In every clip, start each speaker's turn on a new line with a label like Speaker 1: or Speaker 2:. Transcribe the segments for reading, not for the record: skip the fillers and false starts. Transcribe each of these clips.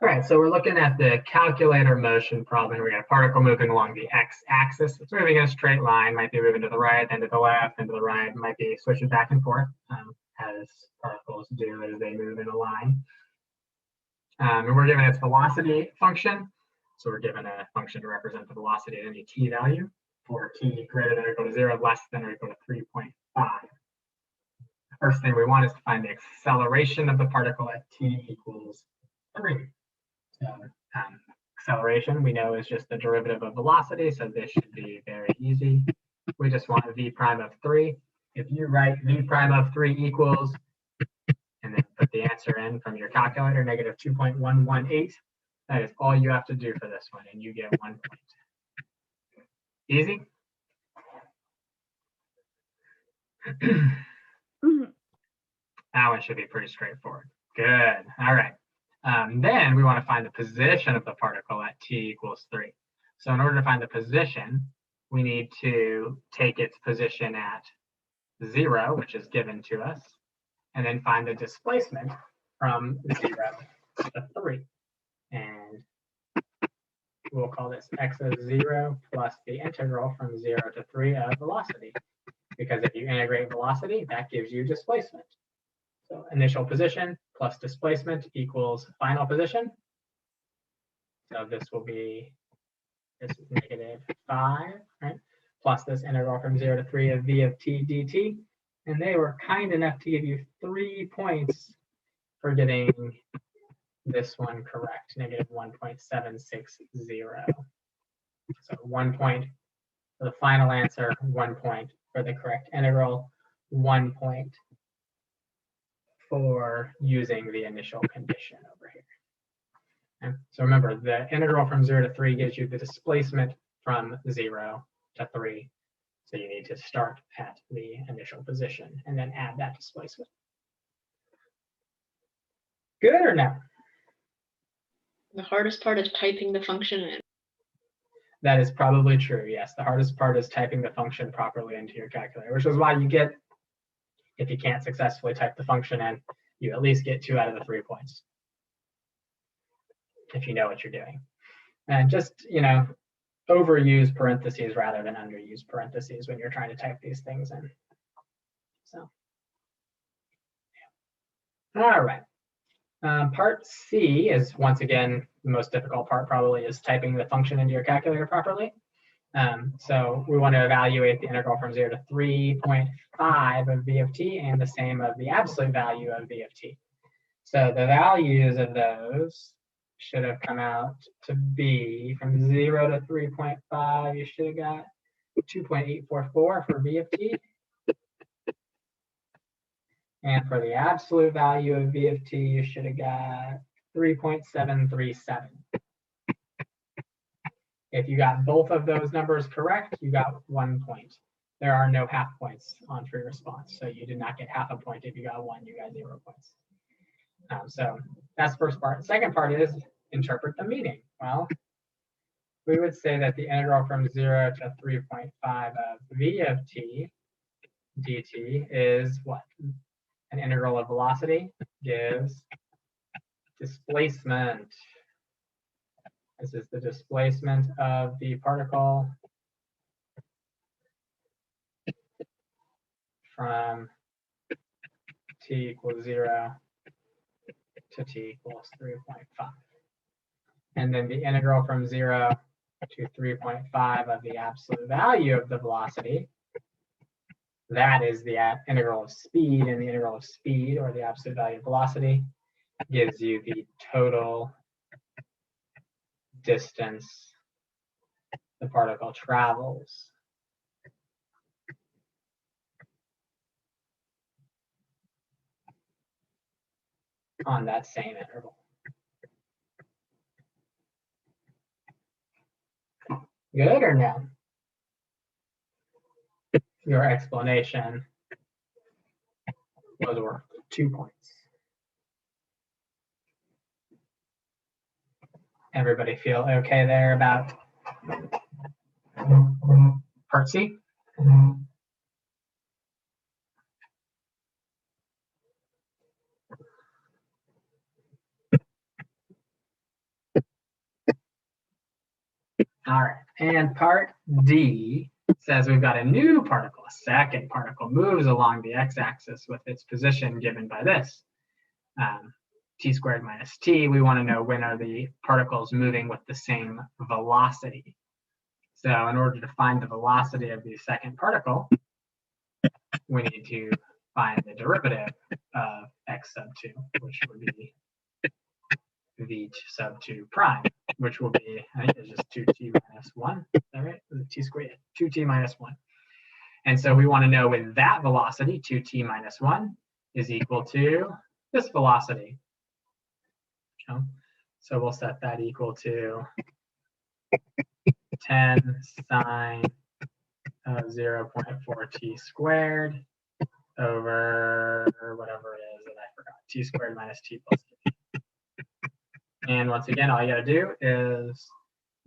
Speaker 1: All right, so we're looking at the calculator motion problem. We got a particle moving along the x-axis. It's moving in a straight line, might be moving to the right, then to the left, then to the right, might be switching back and forth as particles do as they move in a line. And we're given its velocity function. So we're given a function to represent the velocity at any t value for t greater than or equal to 0, less than or equal to 3.5. The first thing we want is to find the acceleration of the particle at t equals 3. So acceleration, we know, is just the derivative of velocity, so this should be very easy. We just want v prime of 3. If you write v prime of 3 equals, and then put the answer in from your calculator, negative 2.118, that is all you have to do for this one, and you get 1 point. Easy? That one should be pretty straightforward. Good. All right. Then we want to find the position of the particle at t equals 3. So in order to find the position, we need to take its position at 0, which is given to us, and then find the displacement from 0 to 3. And we'll call this x of 0 plus the integral from 0 to 3 of velocity. Because if you integrate velocity, that gives you displacement. So initial position plus displacement equals final position. So this will be this negative 5, right? Plus this integral from 0 to 3 of v of t dt. And they were kind enough to give you 3 points for getting this one correct, negative 1.760. So 1 point for the final answer, 1 point for the correct integral, 1 point for using the initial condition over here. Okay. So remember, the integral from 0 to 3 gives you the displacement from 0 to 3. So you need to start at the initial position and then add that displacement. Good or no?
Speaker 2: The hardest part is typing the function in.
Speaker 1: That is probably true, yes. The hardest part is typing the function properly into your calculator, which is why you get, if you can't successfully type the function in, you at least get 2 out of the 3 points, if you know what you're doing. And just, overuse parentheses rather than underuse parentheses when you're trying to type these things in. So, all right. Part C is, once again, the most difficult part probably, is typing the function into your calculator properly. So we want to evaluate the integral from 0 to 3.5 of v of t and the same of the absolute value of v of t. So the values of those should have come out to be, from 0 to 3.5, you should have got 2.844 for v of t. And for the absolute value of v of t, you should have got 3.737. If you got both of those numbers correct, you got 1 point. There are no half points on free response. So you did not get half a point. If you got 1, you got 0 points. So that's the first part. The second part is interpret the meaning. Well, we would say that the integral from 0 to 3.5 of v of t dt is what? An integral of velocity gives displacement. This is the displacement of the particle from t equals 0 to t equals 3.5. And then the integral from 0 to 3.5 of the absolute value of the velocity, that is the integral of speed, and the integral of speed, or the absolute value of velocity, gives you the total distance the particle travels. On that same interval. Good or no? Your explanation was worth 2 points. Everybody feel okay there about part C? All right, and part D says we've got a new particle, a second particle, moves along the x-axis with its position given by this. T squared minus t, we want to know when are the particles moving with the same velocity. So in order to find the velocity of the second particle, we need to find the derivative of x sub 2, which would be v sub 2 prime, which will be, I think it's just 2t minus 1. Is that right? Is it t squared? 2t minus 1. And so we want to know when that velocity, 2t minus 1, is equal to this velocity. So we'll set that equal to 10 sine of 0.4t squared over whatever it is that I forgot, t squared minus t plus t. And once again, all you got to do is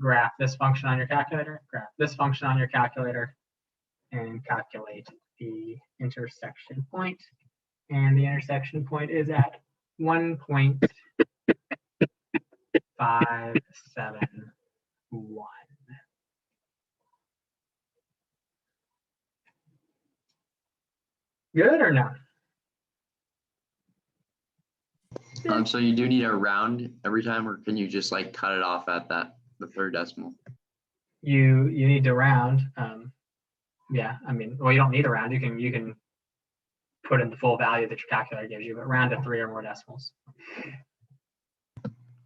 Speaker 1: graph this function on your calculator, graph this function on your calculator, and calculate the intersection point. And the intersection point is at 1.571. Good or no?
Speaker 3: So you do need a round every time, or can you just like cut it off at the third decimal?
Speaker 1: You need to round. Yeah, I mean, well, you don't need a round. You can put in the full value that your calculator gives you, but round to 3 or more decimals.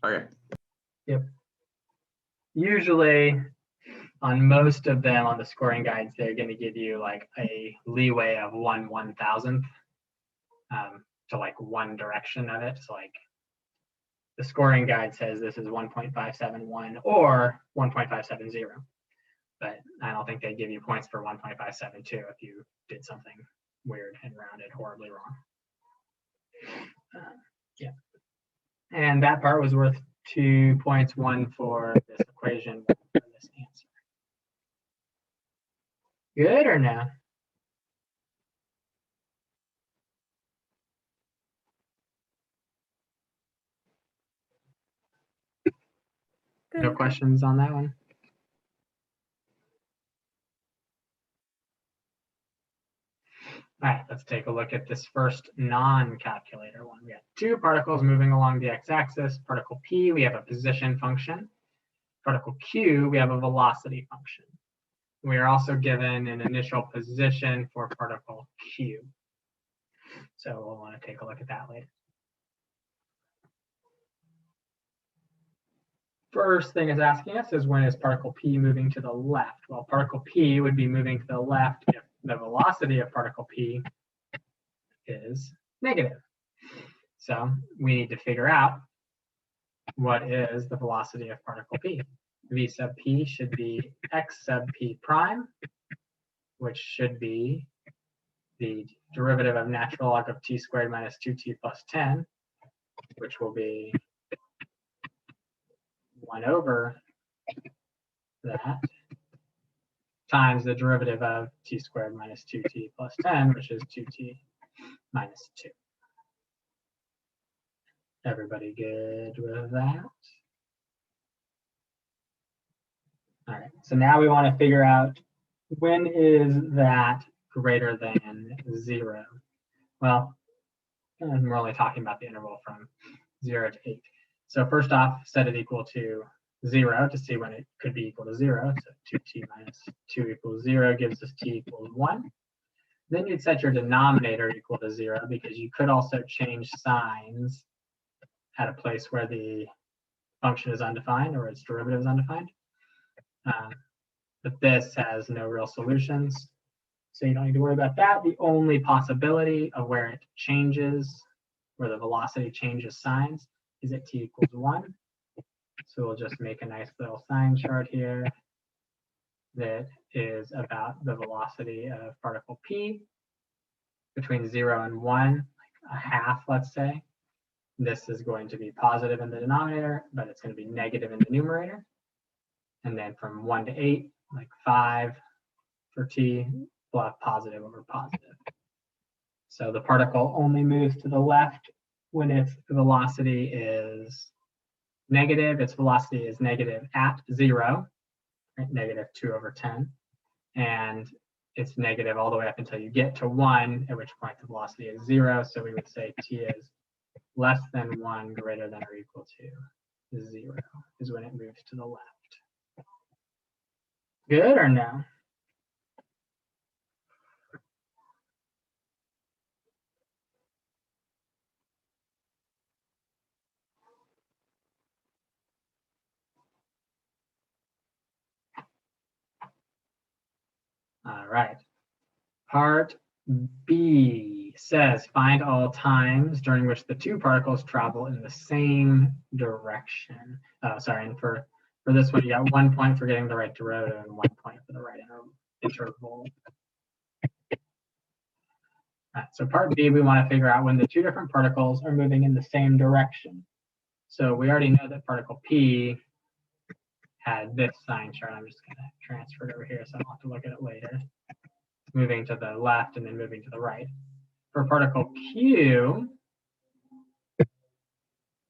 Speaker 3: Okay.
Speaker 1: Yep. Usually, on most of them on the scoring guides, they're going to give you like a leeway of 1/1000th to like one direction of it. So like the scoring guide says this is 1.571 or 1.570, but I don't think they give you points for 1.572 if you did something weird and rounded horribly wrong. Yeah. And that part was worth 2 points, 1 for this equation, 1 for this answer. Good or no? No questions on that one? All right, let's take a look at this first non-calculator one. We have 2 particles moving along the x-axis. Particle P, we have a position function. Particle Q, we have a velocity function. We are also given an initial position for particle Q. So we'll want to take a look at that later. First thing it's asking us is when is particle P moving to the left? Well, particle P would be moving to the left if the velocity of particle P is negative. So we need to figure out what is the velocity of particle P. V sub P should be x sub P prime, which should be the derivative of natural log of t squared minus 2t plus 10, which will be 1 over that times the derivative of t squared minus 2t plus 10, which is 2t minus 2. Everybody good with that? All right, so now we want to figure out when is that greater than 0? Well, we're only talking about the interval from 0 to 8. So first off, set it equal to 0 to see when it could be equal to 0. So 2t minus 2 equals 0 gives us t equals 1. Then you'd set your denominator equal to 0 because you could also change signs at a place where the function is undefined or its derivative is undefined. But this has no real solutions, so you don't need to worry about that. The only possibility of where it changes, where the velocity changes signs, is at t equals 1. So we'll just make a nice little sign chart here that is about the velocity of particle P between 0 and 1, like a half, let's say. This is going to be positive in the denominator, but it's going to be negative in the numerator. And then from 1 to 8, like 5 for t, we'll have positive over positive. So the particle only moves to the left when its velocity is negative. Its velocity is negative at 0, right? -2/10. And it's negative all the way up until you get to 1, at which point the velocity is 0. So we would say t is less than 1, greater than or equal to 0 is when it moves to the left. Good or no? All right. Part B says find all times during which the two particles travel in the same direction. Sorry, and for this one, you got 1 point for getting the right derivative and 1 point for the right interval. So part B, we want to figure out when the two different particles are moving in the same direction. So we already know that particle P had this sign chart. I'm just going to transfer it over here so I don't have to look at it later. Moving to the left and then moving to the right. For particle Q,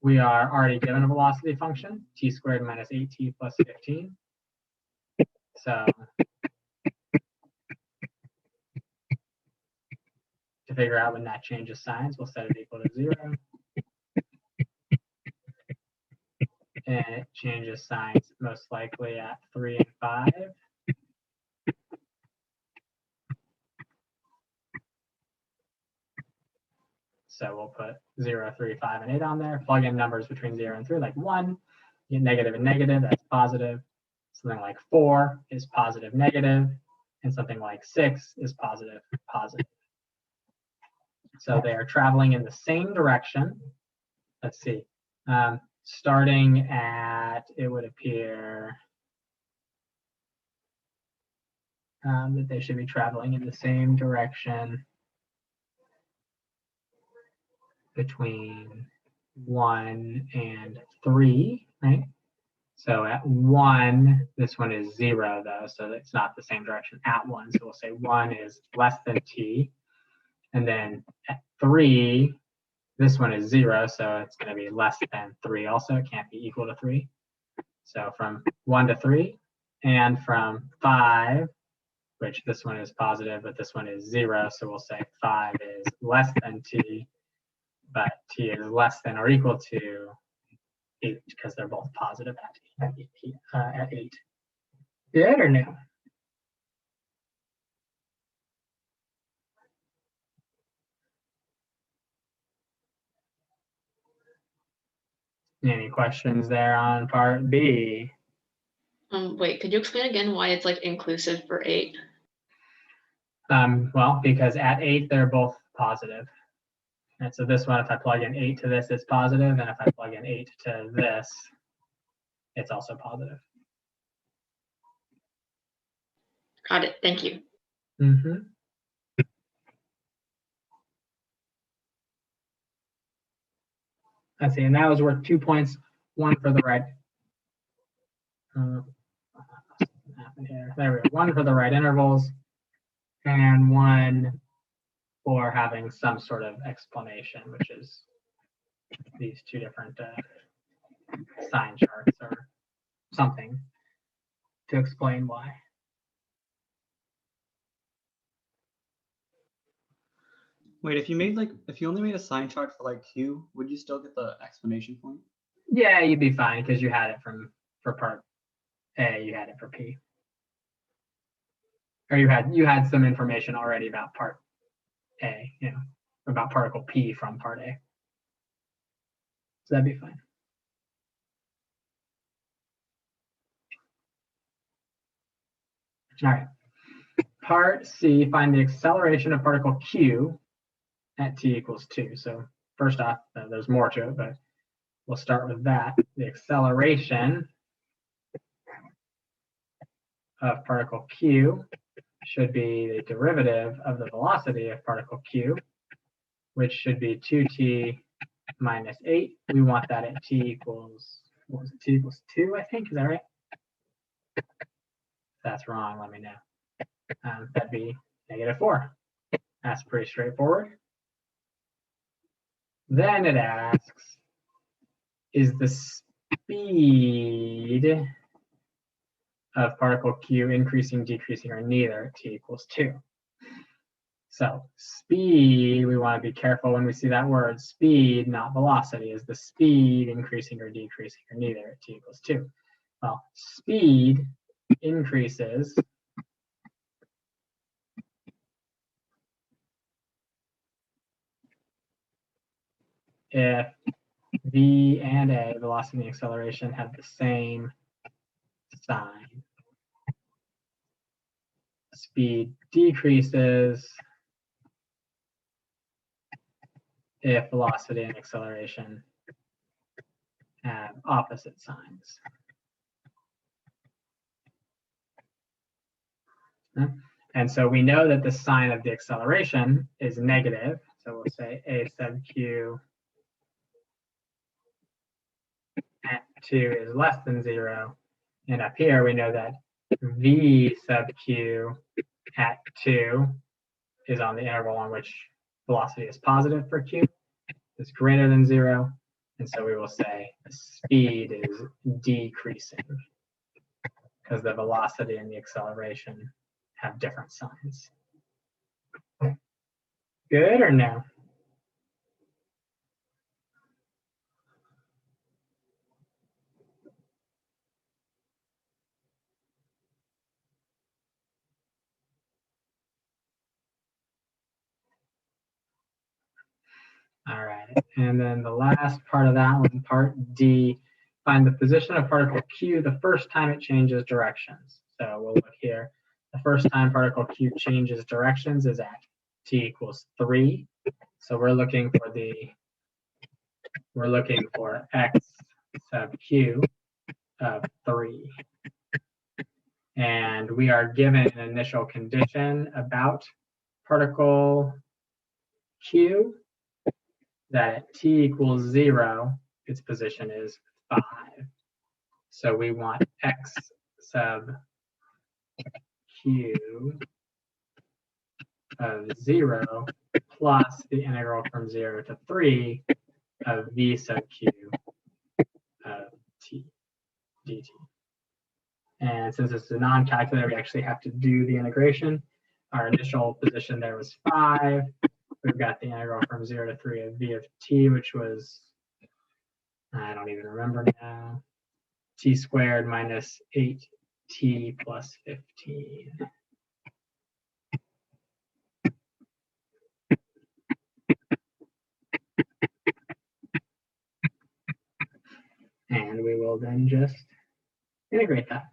Speaker 1: we are already given a velocity function, t squared minus 8t plus 15. So to figure out when that changes signs, we'll set it equal to 0. And it changes signs most likely at 3 and 5. So we'll put 0, 3, 5, and 8 on there. Plug in numbers between 0 and 3, like 1. You get negative and negative, that's positive. Something like 4 is positive, negative. And something like 6 is positive, positive. So they are traveling in the same direction. Let's see. Starting at, it would appear that they should be traveling in the same direction between 1 and 3, right? So at 1, this one is 0 though, so it's not the same direction at 1. So we'll say 1 is less than t. And then at 3, this one is 0, so it's going to be less than 3 also. It can't be equal to 3. So from 1 to 3, and from 5, which this one is positive, but this one is 0, so we'll say 5 is less than t, but t is less than or equal to 8 because they're both positive at 8. Good or no? Any questions there on part B?
Speaker 2: Wait, could you explain again why it's like inclusive for 8?
Speaker 1: Well, because at 8, they're both positive. And so this one, if I plug in 8 to this, it's positive. And if I plug in 8 to this, it's also positive.
Speaker 2: Got it. Thank you.
Speaker 1: Mm-hmm. Let's see, and that was worth 2 points, 1 for the right. There we go. 1 for the right intervals, and 1 for having some sort of explanation, which is these two different sign charts or something to explain why.
Speaker 4: Wait, if you only made a sign chart for like Q, would you still get the explanation point?
Speaker 1: Yeah, you'd be fine because you had it for part A, you had it for P. Or you had some information already about part A, about particle P from part A. So that'd be fine. All right. Part C, find the acceleration of particle Q at t equals 2. So first off, there's more to it, but we'll start with that. The acceleration of particle Q should be the derivative of the velocity of particle Q, which should be 2t minus 8. We want that at t equals, what was it, t equals 2, I think, is that right? If that's wrong, let me know. That'd be -4. That's pretty straightforward. Then it asks, is the speed of particle q increasing, decreasing, or neither at t equals 2. So speed, we want to be careful when we see that word speed, not velocity. Is the speed increasing or decreasing or neither at t equals 2? Well, speed increases if v and a, velocity and acceleration, have the same sign. Speed decreases if velocity and acceleration have opposite signs. And so we know that the sign of the acceleration is negative. So we'll say a sub q at 2 is less than 0. And up here, we know that v sub q at 2 is on the interval on which velocity is positive for q, is greater than 0. And so we will say the speed is decreasing because the velocity and the acceleration have different signs. Good or no? All right, and then the last part of that one, part D, find the position of particle Q the first time it changes directions. So we'll look here. The first time particle Q changes directions is at t equals 3. So we're looking for x sub q of 3. And we are given an initial condition about particle Q that at t equals 0, its position is 5. So we want x sub q of 0 plus the integral from 0 to 3 of v sub q of t dt. And since it's a non-calculator, we actually have to do the integration. Our initial position there was 5. We've got the integral from 0 to 3 of v of t, which was, I don't even remember now, t squared minus 8t plus 15. And we will then just integrate that.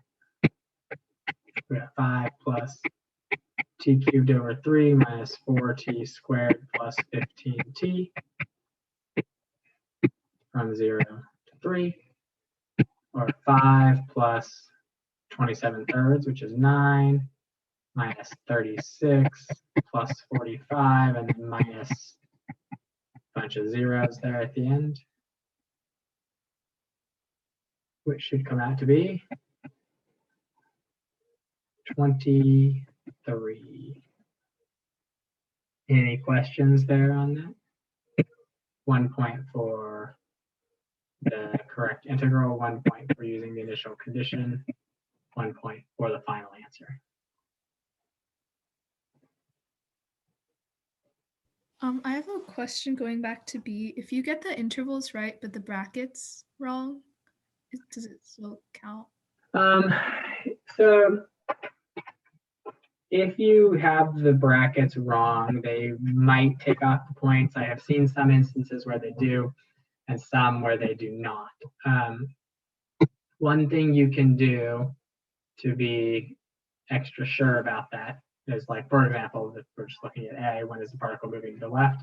Speaker 1: We got 5 plus t cubed over 3 minus 4t squared plus 15t from 0 to 3, or 5 plus 27 thirds, which is 9, minus 36 plus 45, and then minus a bunch of zeros there at the end, which should come out to be 23. Any questions there on that? 1 point for the correct integral, 1 point for using the initial condition, 1 point for the final answer.
Speaker 5: I have a question going back to B. If you get the intervals right, but the brackets wrong, does it still count?
Speaker 1: So if you have the brackets wrong, they might take off the points. I have seen some instances where they do and some where they do not. One thing you can do to be extra sure about that is, like, for example, if we're just looking at A, when is the particle moving to the left?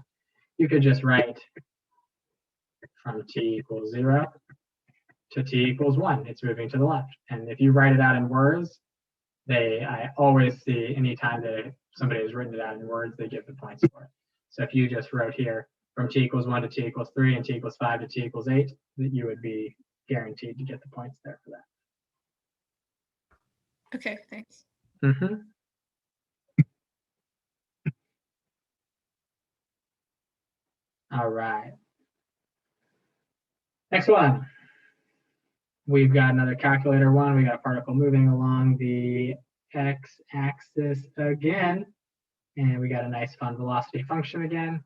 Speaker 1: You could just write from t equals 0 to t equals 1. It's moving to the left. And if you write it out in words, I always see anytime that somebody has written it out in words, they give the points for it. So if you just wrote here from t equals 1 to t equals 3 and t equals 5 to t equals 8, that you would be guaranteed to get the points there for that.
Speaker 5: Okay, thanks.
Speaker 1: Mm-hmm. All right. Next one. we've got another calculator one. We got a particle moving along the x-axis again. And we got a nice fun velocity function again.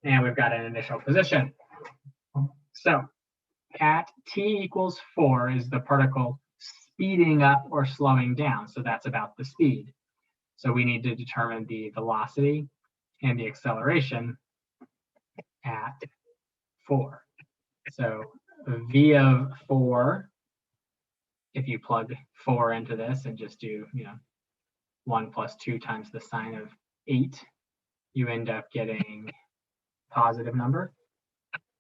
Speaker 1: And we've got an initial position. So at t equals 4 is the particle speeding up or slowing down. So that's about the speed. So we need to determine the velocity and the acceleration at 4. So v of 4, if you plug 4 into this and just do, 1 plus 2 times the sine of 8, you end up getting positive number,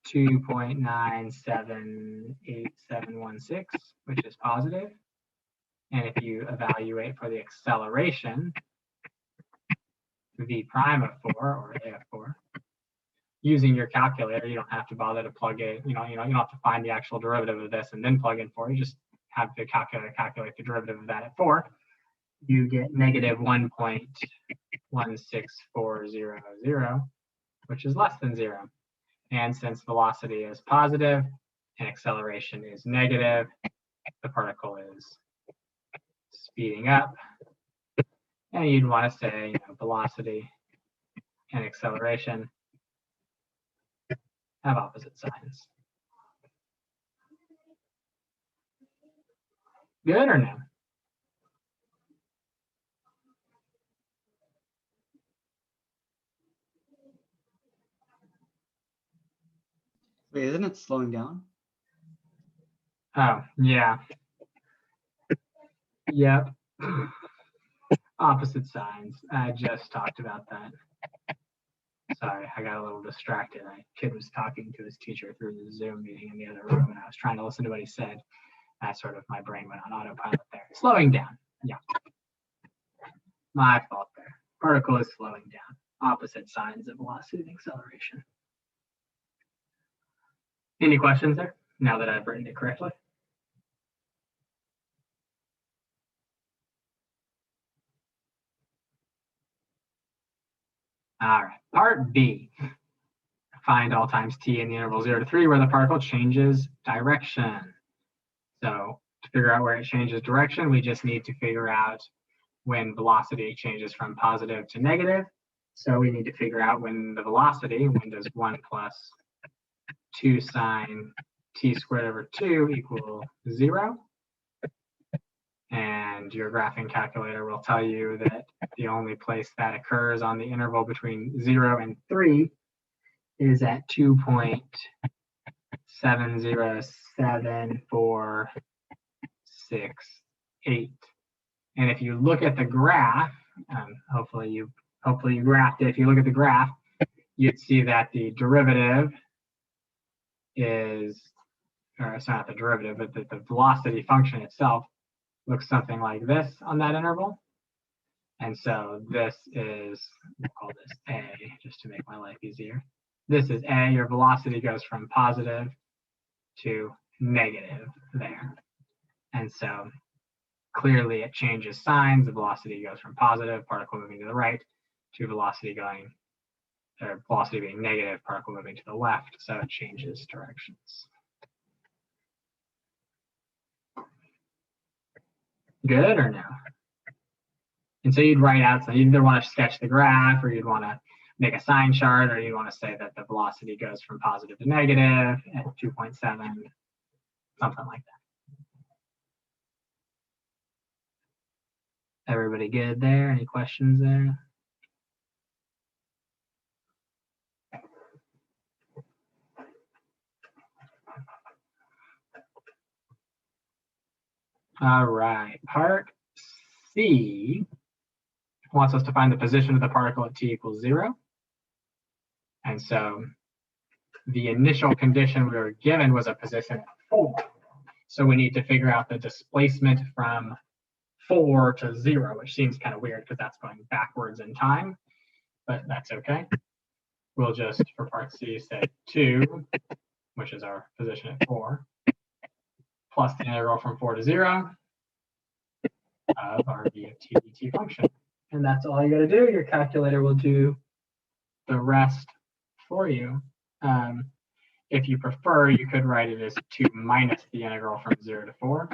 Speaker 1: 2.978716, which is positive. And if you evaluate for the acceleration, v prime of 4 or a of 4, using your calculator, you don't have to bother to plug it. You don't have to find the actual derivative of this and then plug in 4. You just have the calculator calculate the derivative of that at 4. You get negative 1.16400, which is less than 0. And since velocity is positive and acceleration is negative, the particle is speeding up. And you'd want to say, velocity and acceleration have opposite signs. Good or no?
Speaker 4: Wait, isn't it slowing down?
Speaker 1: Oh, yeah. Yep. Opposite signs. I just talked about that. Sorry, I got a little distracted. A kid was talking to his teacher through the Zoom meeting in the other room, and I was trying to listen to what he said. My brain went on autopilot there. Slowing down. Yeah. My fault there. Particle is slowing down. Opposite signs of velocity and acceleration. Any questions there, now that I've written it correctly? All right, part B. Find all times t in the interval 0 to 3 where the particle changes direction. So to figure out where it changes direction, we just need to figure out when velocity changes from positive to negative. So we need to figure out when the velocity, when does 1 plus 2 sine t squared over 2 equal 0. And your graphing calculator will tell you that the only place that occurs on the interval between 0 and 3 is at 2.707468. And if you look at the graph, hopefully you graphed it. If you look at the graph, you'd see that the derivative is, or it's not the derivative, but the velocity function itself looks something like this on that interval. And so this is, we'll call this A, just to make my life easier. This is A, your velocity goes from positive to negative there. And so clearly it changes signs. The velocity goes from positive, particle moving to the right, to velocity going, or velocity being negative, particle moving to the left. So it changes directions. Good or no? And so you'd write out, so you either want to sketch the graph, or you'd want to make a sign chart, or you'd want to say that the velocity goes from positive to negative at 2.7, something like that. Everybody good there? Any questions there? All right, part C wants us to find the position of the particle at t equals 0. And so the initial condition we were given was a position at 4. So we need to figure out the displacement from 4 to 0, which seems kind of weird because that's going backwards in time, but that's okay. We'll just, for part C, say 2, which is our position at 4, plus the integral from 4 to 0 of our v of t dt function. And that's all you got to do. Your calculator will do the rest for you. If you prefer, you could write it as 2 minus the integral from 0 to 4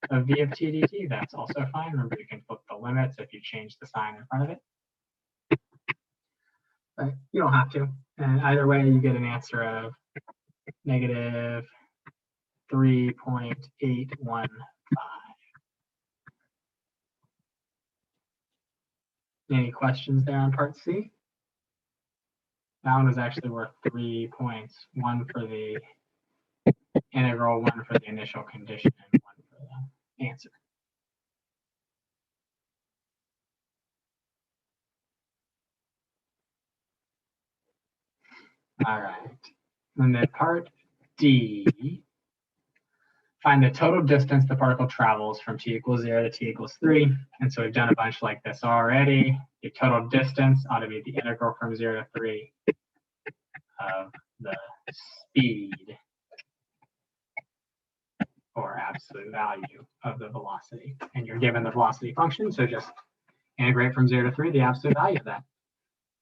Speaker 1: of v of t dt. That's also fine. Remember, you can flip the limits if you change the sign in front of it. But you don't have to. And either way, you get an answer of negative 3.815. Any questions there on part C? That one was actually worth 3 points, 1 for the integral, 1 for the initial condition, and 1 for the answer. All right. And then part D, find the total distance the particle travels from t equals 0 to t equals 3. And so we've done a bunch like this already. The total distance ought to be the integral from 0 to 3 of the speed or absolute value of the velocity. And you're given the velocity function, so just integrate from 0 to 3 the absolute value of that.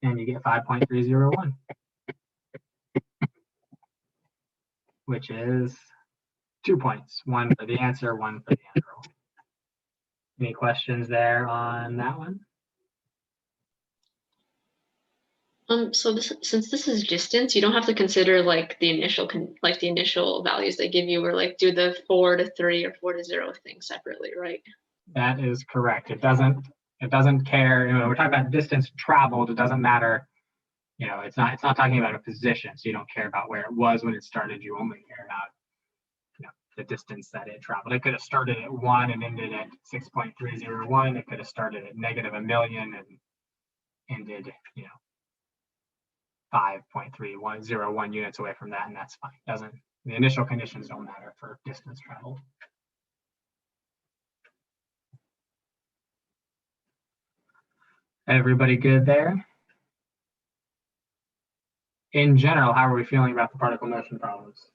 Speaker 1: And you get 5.301, which is 2 points, 1 for the answer, 1 for the integral. Any questions there on that one?
Speaker 2: So since this is distance, you don't have to consider like the initial values they give you, or like do the 4 to 3 or 4 to 0 thing separately, right?
Speaker 1: That is correct. It doesn't care. We're talking about distance traveled. It doesn't matter. It's not talking about a position. So you don't care about where it was when it started. You only care about the distance that it traveled. It could have started at 1 and ended at 6.301. It could have started at negative a million and ended, 5.3101 units away from that, and that's fine. The initial conditions don't matter for distance traveled. Everybody good there? In general, how are we feeling about the particle motion problems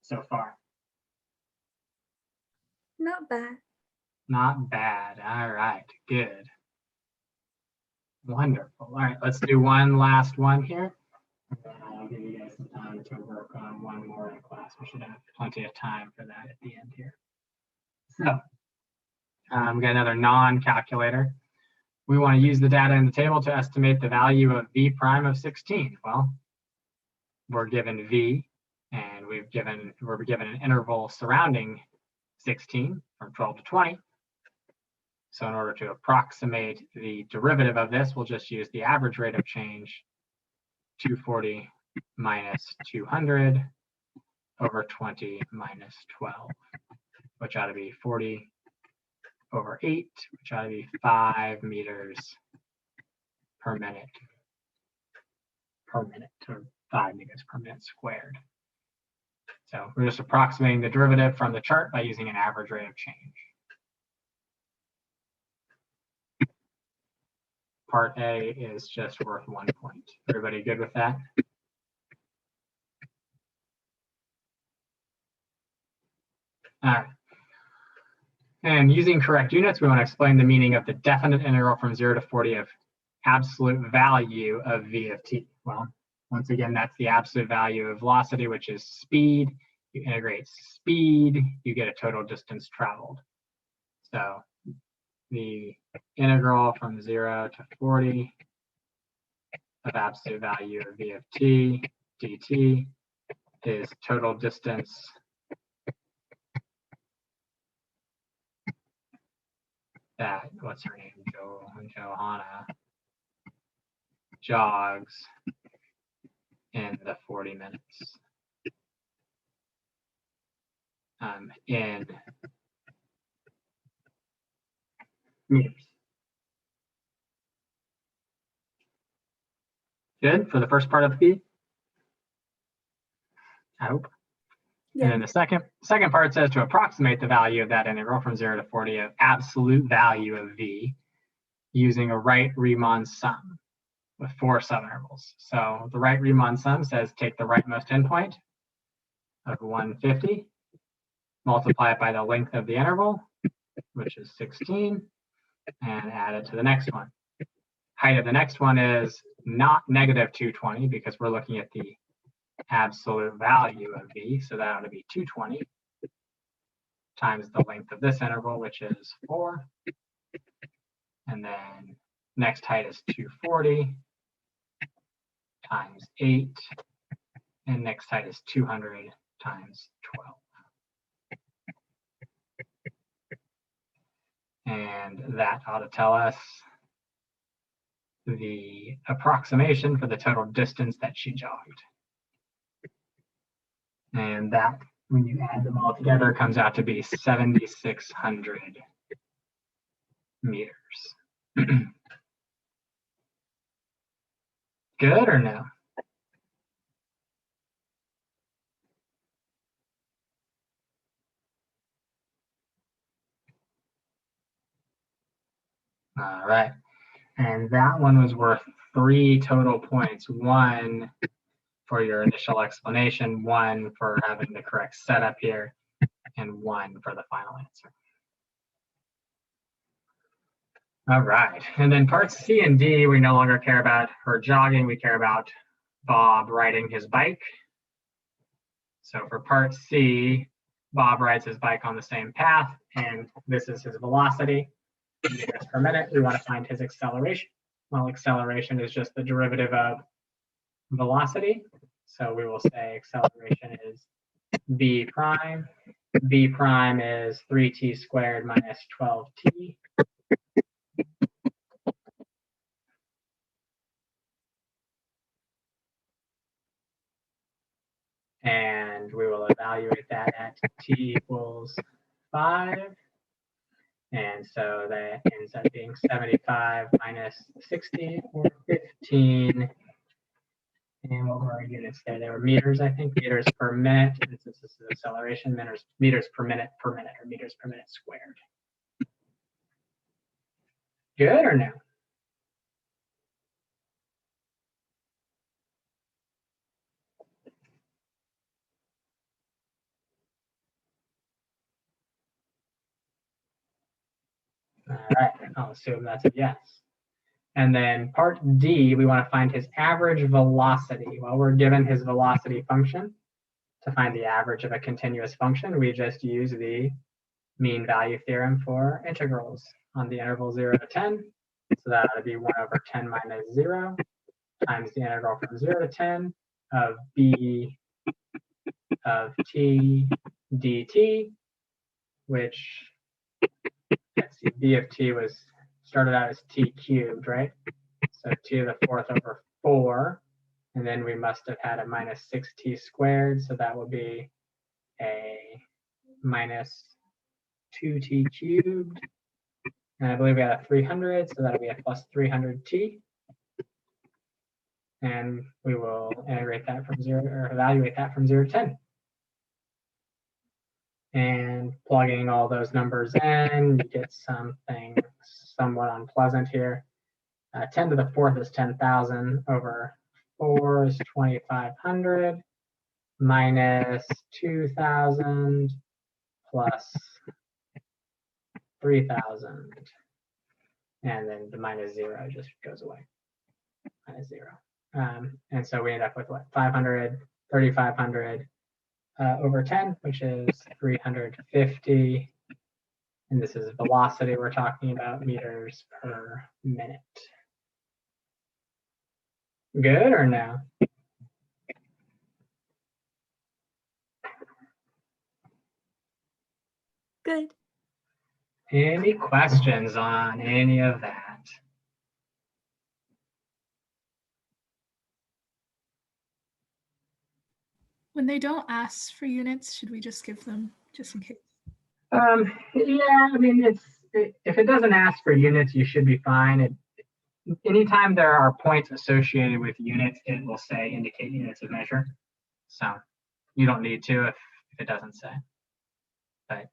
Speaker 1: so far?
Speaker 6: Not bad.
Speaker 1: Not bad. All right, good. Wonderful. All right, let's do one last one here. I'll give you guys some time to work on one more in class. We should have plenty of time for that at the end here. So, we got another non-calculator. We want to use the data in the table to estimate the value of v prime of 16. Well, we're given v, and we're given an interval surrounding 16 from 12 to 20. So in order to approximate the derivative of this, we'll just use the average rate of change, 240 minus 200 over 20 minus 12, which ought to be 40 over 8, which ought to be 5 meters per minute, or 5 meters per minute squared. So we're just approximating the derivative from the chart by using an average rate of change. Part A is just worth 1 point. Everybody good with that? All right. And using correct units, we want to explain the meaning of the definite integral from 0 to 40 of absolute value of v of t. Well, once again, that's the absolute value of velocity, which is speed. You integrate speed, you get a total distance traveled. So the integral from 0 to 40 of absolute value of v of t dt is total distance that, what's her name, Johanna, jogs in the 40 minutes. In meters. Good for the first part of B? I hope.
Speaker 6: Yeah.
Speaker 1: And then the second part says to approximate the value of that integral from 0 to 40 of absolute value of v using a right Riemann sum with 4 subintervals. So the right Riemann sum says take the rightmost endpoint of 150, multiply it by the length of the interval, which is 16, and add it to the next one. Height of the next one is not negative 220 because we're looking at the absolute value of v, so that ought to be 220 times the length of this interval, which is 4. And then next height is 240 times 8. And next height is 200 times 12. And that ought to tell us the approximation for the total distance that she jogged. And that, when you add them all together, comes out to be 7,600 meters. Good or no? All right. And that one was worth 3 total points. 1 for your initial explanation, 1 for having the correct setup here, and 1 for the final answer. All right. And then parts C and D, we no longer care about her jogging. We care about Bob riding his bike. So for part C, Bob rides his bike on the same path, and this is his velocity. In meters per minute, we want to find his acceleration. Well, acceleration is just the derivative of velocity. So we will say acceleration is v prime. V prime is 3t squared minus 12t. And we will evaluate that at t equals 5. And so that ends up being 75 minus 60, or 15. And what were our units there? They were meters, I think, meters per minute. This is acceleration, meters per minute, or meters per minute squared. Good or no? All right, I'll assume that's a yes. And then part D, we want to find his average velocity. Well, we're given his velocity function. To find the average of a continuous function, we just use the mean value theorem for integrals on the interval 0 to 10. So that would be 1 over 10 minus 0 times the integral from 0 to 10 of b of t dt, which, let's see, b of t was started out as t cubed, right? So t to the 4th over 4. And then we must have had a minus 6t squared. So that would be a minus 2t cubed. And I believe we had a 300, so that'll be a plus 300t. And we will integrate that from 0, or evaluate that from 0 to 10. And plugging all those numbers in, you get something somewhat unpleasant here. 10 to the 4th is 10,000 over 4 is 2,500 minus 2,000 plus 3,000. And then the minus 0 just goes away, minus 0. And so we end up with what, 500, 3,500 over 10, which is 350. And this is velocity we're talking about, meters per minute. Good or no?
Speaker 6: Good.
Speaker 1: Any questions on any of that?
Speaker 5: When they don't ask for units, should we just give them just in case?
Speaker 1: Yeah, I mean, if it doesn't ask for units, you should be fine. Anytime there are points associated with units, it will say indicate units of measure. So you don't need to if it doesn't say. But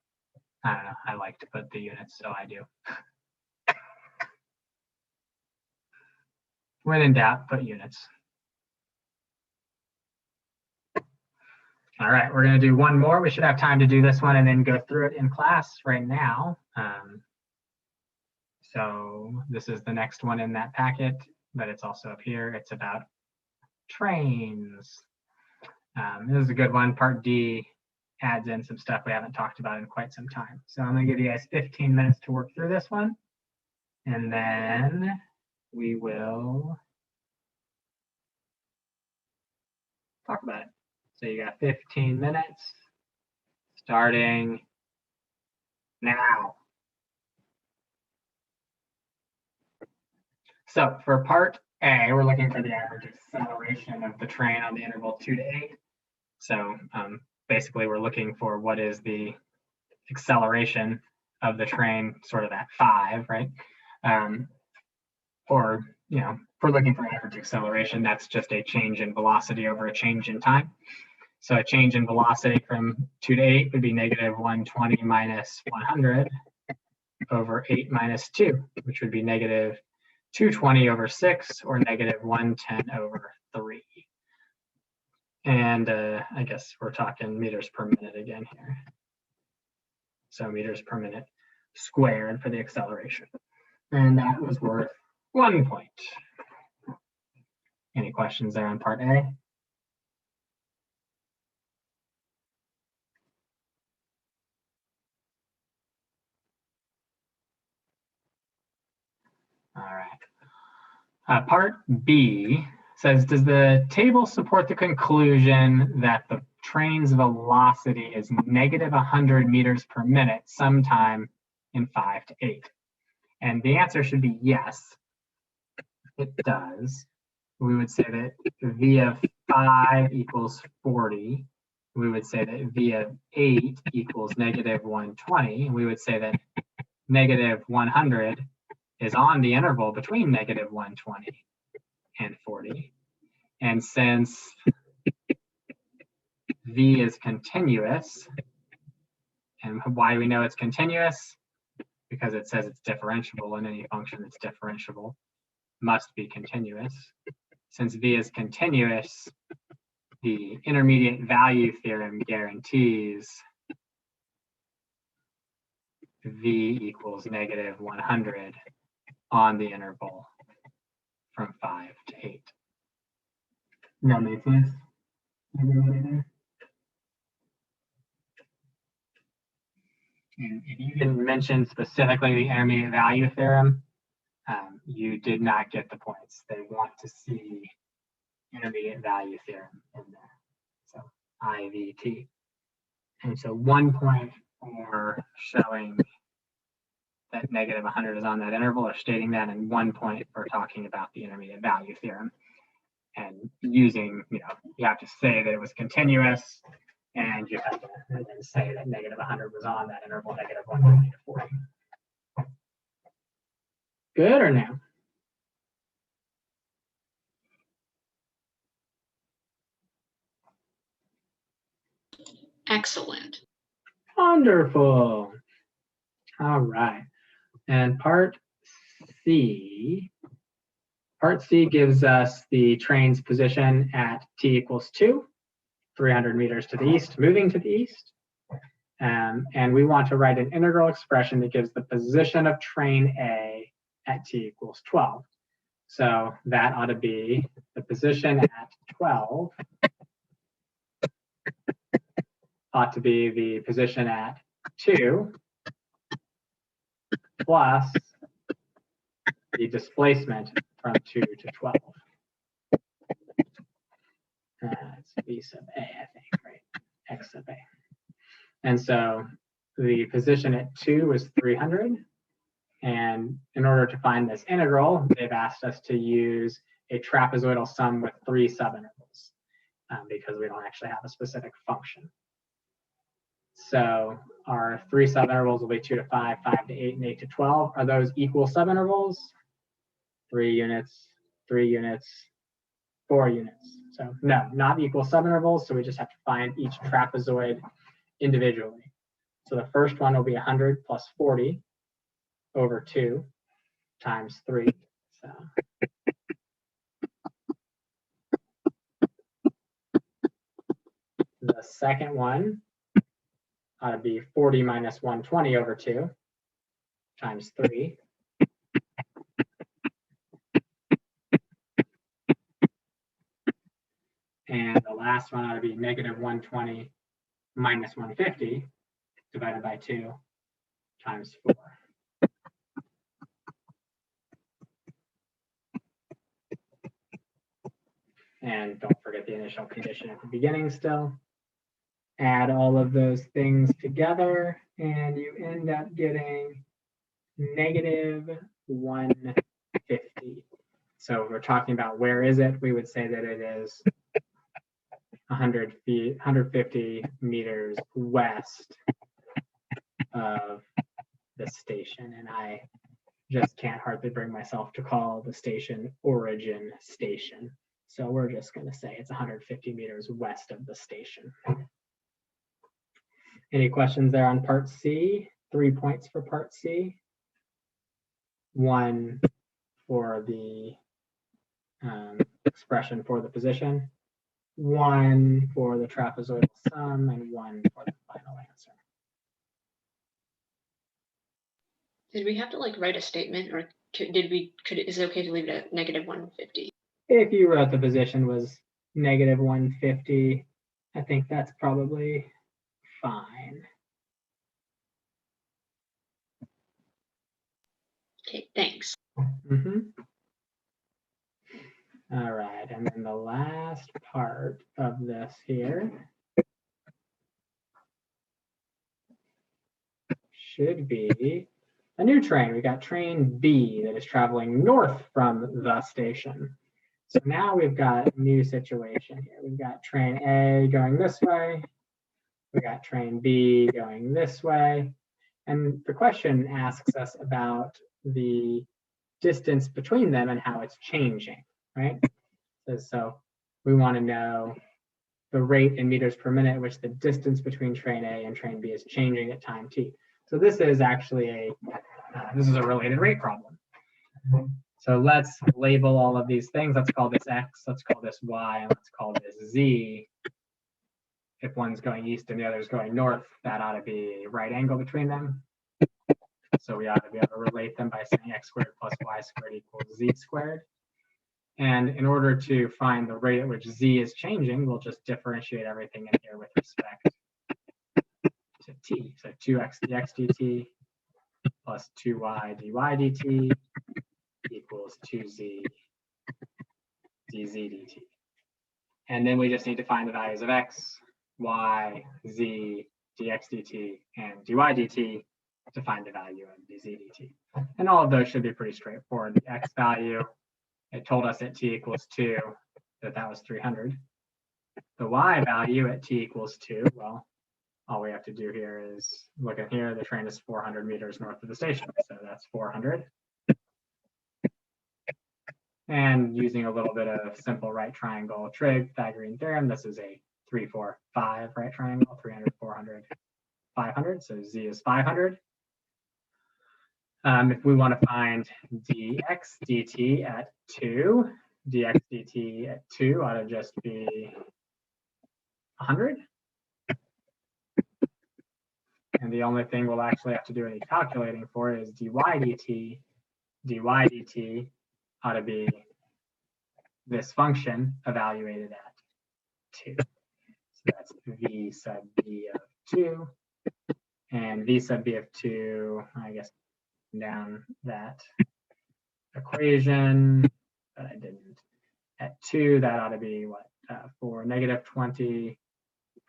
Speaker 1: I don't know, I like to put the units, so I do. When in doubt, put units. All right, we're going to do one more. We should have time to do this one and then go through it in class right now. So this is the next one in that packet, but it's also up here. It's about trains. This is a good one. Part D adds in some stuff we haven't talked about in quite some time. So I'm going to give you guys 15 minutes to work through this one. And then we will talk about it. So you got 15 minutes starting now. So for part A, we're looking for the average acceleration of the train on the interval 2 to 8. So basically we're looking for what is the acceleration of the train sort of at 5, right? Or, you know, if we're looking for average acceleration, that's just a change in velocity over a change in time. So a change in velocity from 2 to 8 would be negative 120 minus 100 over 8 minus 2, which would be negative 220 over 6 or negative 110 over 3. And I guess we're talking meters per minute again here. So meters per minute squared for the acceleration. And that was worth 1 point. Any questions there on part A? All right. Part B says, does the table support the conclusion that the train's velocity is negative 100 meters per minute sometime in 5 to 8? And the answer should be yes, it does. We would say that v of 5 equals 40. We would say that v of 8 equals negative 120. We would say that negative 100 is on the interval between negative 120 and 40. And since v is continuous, and why do we know it's continuous? Because it says it's differentiable, and any function that's differentiable must be continuous. Since v is continuous, the intermediate value theorem guarantees v equals negative 100 on the interval from 5 to 8. That makes sense? Everybody there? And if you didn't mention specifically the intermediate value theorem, you did not get the points. They want to see intermediate value theorem in there. So IVT. And so 1 point for showing that negative 100 is on that interval or stating that, and 1 point for talking about the intermediate value theorem. And using, you know, you have to say that it was continuous, and you have to then say that negative 100 was on that interval, negative 120 to 40. Good or no?
Speaker 2: Excellent.
Speaker 1: Wonderful. All right. And part C gives us the train's position at t equals 2, 300 meters to the east, moving to the east. And we want to write an integral expression that gives the position of train A at t equals 12. So that ought to be the position at 12 ought to be the position at 2 plus the displacement from 2 to 12. That's v sub a, I think, right? X sub a. And so the position at 2 is 300. And in order to find this integral, they've asked us to use a trapezoidal sum with 3 subintervals because we don't actually have a specific function. So our 3 subintervals will be 2 to 5, 5 to 8, and 8 to 12. Are those equal subintervals? 3 units, 3 units, 4 units. So no, not equal subintervals. So we just have to find each trapezoid individually. So the first one will be 100 plus 40 over 2 times 3. So the second one ought to be 40 minus 120 over 2 times 3. And the last one ought to be negative 120 minus 150 divided by 2 times 4. And don't forget the initial condition at the beginning still. Add all of those things together, and you end up getting negative 150. So if we're talking about where is it, we would say that it is 100 feet, 150 meters west of the station. And I just can't hardly bring myself to call the station origin station. So we're just going to say it's 150 meters west of the station. Any questions there on part C? 3 points for part C. 1 for the expression for the position. 1 for the trapezoidal sum, and 1 for the final answer.
Speaker 2: Did we have to like write a statement, or is it okay to leave it at negative 150?
Speaker 1: If you wrote the position was negative 150, I think that's probably fine.
Speaker 2: Okay, thanks.
Speaker 1: All right, and then the last part of this here should be a new train. We got train B that is traveling north from the station. So now we've got a new situation here. We've got train A going this way. We got train B going this way. And the question asks us about the distance between them and how it's changing, right? So we want to know the rate in meters per minute at which the distance between train A and train B is changing at time t. So this is actually this is a related rate problem. So let's label all of these things. Let's call this X, let's call this Y, and let's call this Z. If one's going east and the other's going north, that ought to be a right angle between them. So we ought to be able to relate them by saying X squared plus Y squared equals Z squared. And in order to find the rate at which Z is changing, we'll just differentiate everything in here with respect to t. So 2x dx dt plus 2y dy dt equals 2z dz dt. And then we just need to find the values of x, y, z, dx dt, and dy dt to find the value of dz dt. And all of those should be pretty straightforward. The x value, it told us at t equals 2 that was 300. The y value at t equals 2, well, all we have to do here is look at here. The train is 400 meters north of the station, so that's 400. And using a little bit of simple right triangle trig, Pythagorean theorem, this is a 3, 4, 5 right triangle, 300, 400, 500. So z is 500. If we want to find dx dt at 2, dx dt at 2 ought to just be 100. And the only thing we'll actually have to do any calculating for is dy dt. Dy dt ought to be this function evaluated at 2. So that's v sub b of 2. And v sub b of 2, I guess, down that equation, but I didn't. At 2, that ought to be what? For negative 20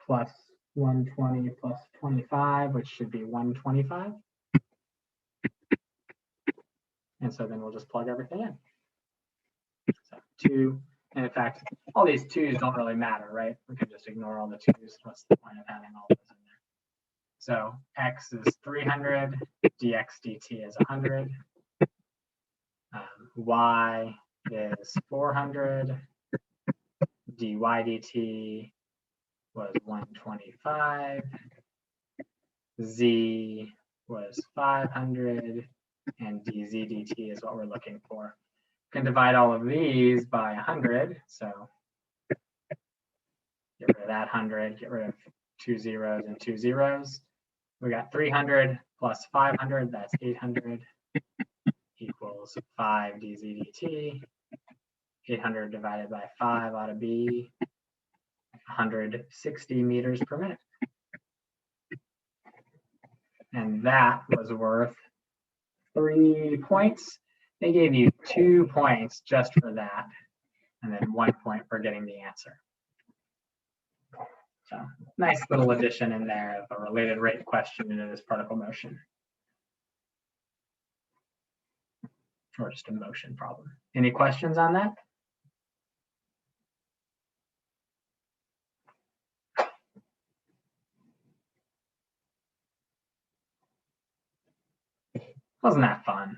Speaker 1: plus 120 plus 25, which should be 125. And so then we'll just plug everything in. So 2, and in fact, all these 2's don't really matter, right? We can just ignore all the 2's. What's the point of having all those in there? So x is 300, dx dt is 100, y is 400, dy dt was 125, z was 500, and dz dt is what we're looking for. We can divide all of these by 100, so get rid of that 100, get rid of 2 zeros and 2 zeros. We got 300 plus 500, that's 800, equals 5 dz dt. 800 divided by 5 ought to be 160 meters per minute. And that was worth 3 points. They gave you 2 points just for that, and then 1 point for getting the answer. So nice little addition in there of a related rate question into this particle motion. Or just a motion problem. Any questions on that? Wasn't that fun?